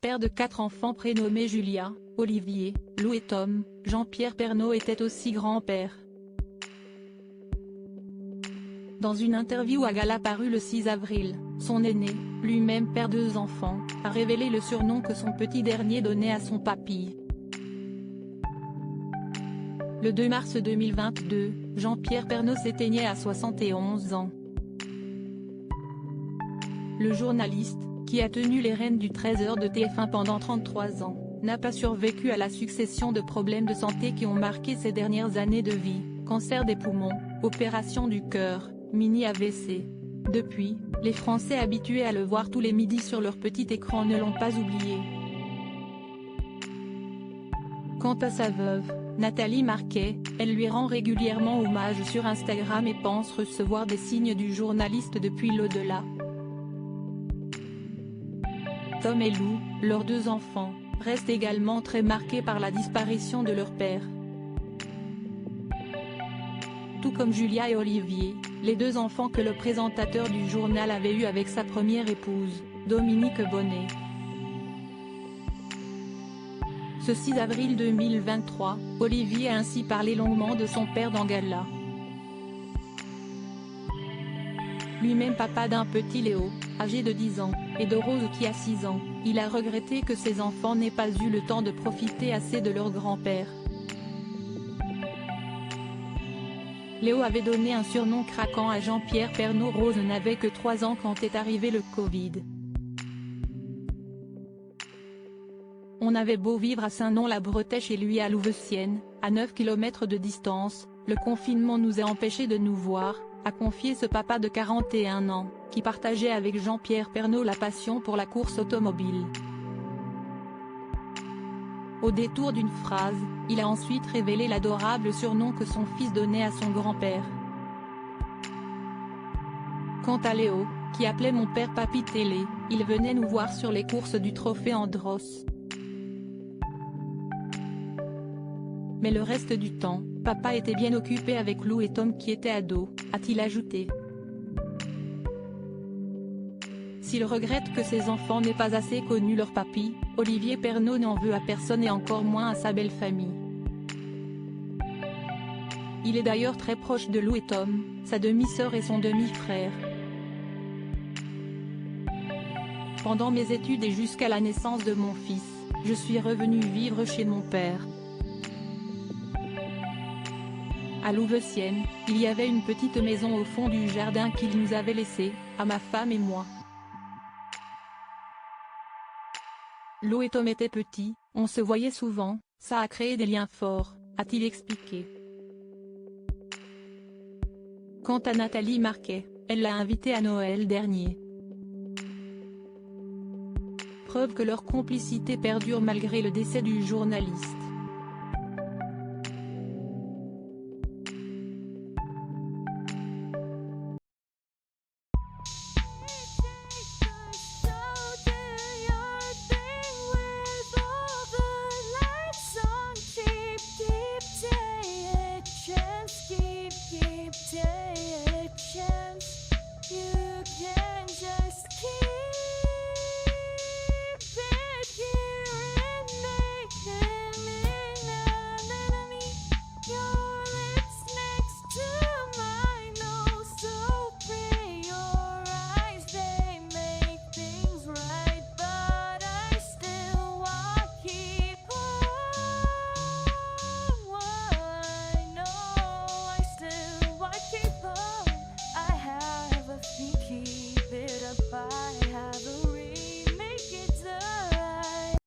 père de 4 enfants prénommés Julia, Olivier, Lou et Tom, Jean-Pierre Pernaut était aussi grand-père. Dans une interview à Gala parue le 6 avril, son aîné, lui-même père de 2 enfants, a révélé le surnom que son petit dernier donnait à son papy. Le 2 mars 2022, Jean-Pierre Pernaut s'éteignait à 71 ans. Le journaliste, qui a tenu les rênes du 13h de TF1 pendant 33 ans, n'a pas survécu à la succession de problèmes de santé qui ont marqué ses dernières années de vie, cancer des poumons, opération du cœur, mini-AVC. Depuis, les Français habitués à le voir tous les midis sur leur petit écran ne l'ont pas oublié. Quant à sa veuve, Nathalie Marquet, elle lui rend régulièrement hommage sur Instagram et pense recevoir des signes du journaliste depuis l'au-delà. Tom et Lou, leurs 2 enfants, restent également très marqués par la disparition de leur père. Tout comme Julia et Olivier, les 2 enfants que le présentateur du journal avait eus avec sa première épouse, Dominique Bonnet. Ce 6 avril 2023, Olivier a ainsi parlé longuement de son père dans Gala. Lui-même papa d'un petit Léo, âgé de 10 ans, et de Rose qui a 6 ans, il a regretté que ses enfants n'aient pas eu le temps de profiter assez de leur grand-père. Léo avait donné un surnom craquant à Jean-Pierre Pernaut. Rose n'avait que 3 ans quand est arrivé le Covid. On avait beau vivre à Saint-Nom-la-Bretèche et lui à Louveciennes, à 9 km de distance, le confinement nous a empêchés de nous voir, a confié ce papa de 41 ans, qui partageait avec Jean-Pierre Pernaut la passion pour la course automobile. Au détour d'une phrase, il a ensuite révélé l'adorable surnom que son fils donnait à son grand-père. Quant à Léo, qui appelait mon père Papy Télé, il venait nous voir sur les courses du trophée Andros. Mais le reste du temps, papa était bien occupé avec Lou et Tom qui étaient ados, a-t-il ajouté. S'il regrette que ses enfants n'aient pas assez connu leur papy, Olivier Pernaut n'en veut à personne et encore moins à sa belle famille. Il est d'ailleurs très proche de Lou et Tom, sa demi-sœur et son demi-frère. Pendant mes études et jusqu'à la naissance de mon fils, je suis revenu vivre chez mon père. À Louveciennes, il y avait une petite maison au fond du jardin qu'il nous avait laissée, à ma femme et moi. Lou et Tom étaient petits, on se voyait souvent, ça a créé des liens forts, a-t-il expliqué. Quant à Nathalie Marquet, elle l'a invité à Noël dernier. Preuve que leur complicité perdure malgré le décès du journaliste. Keep taking a chance. You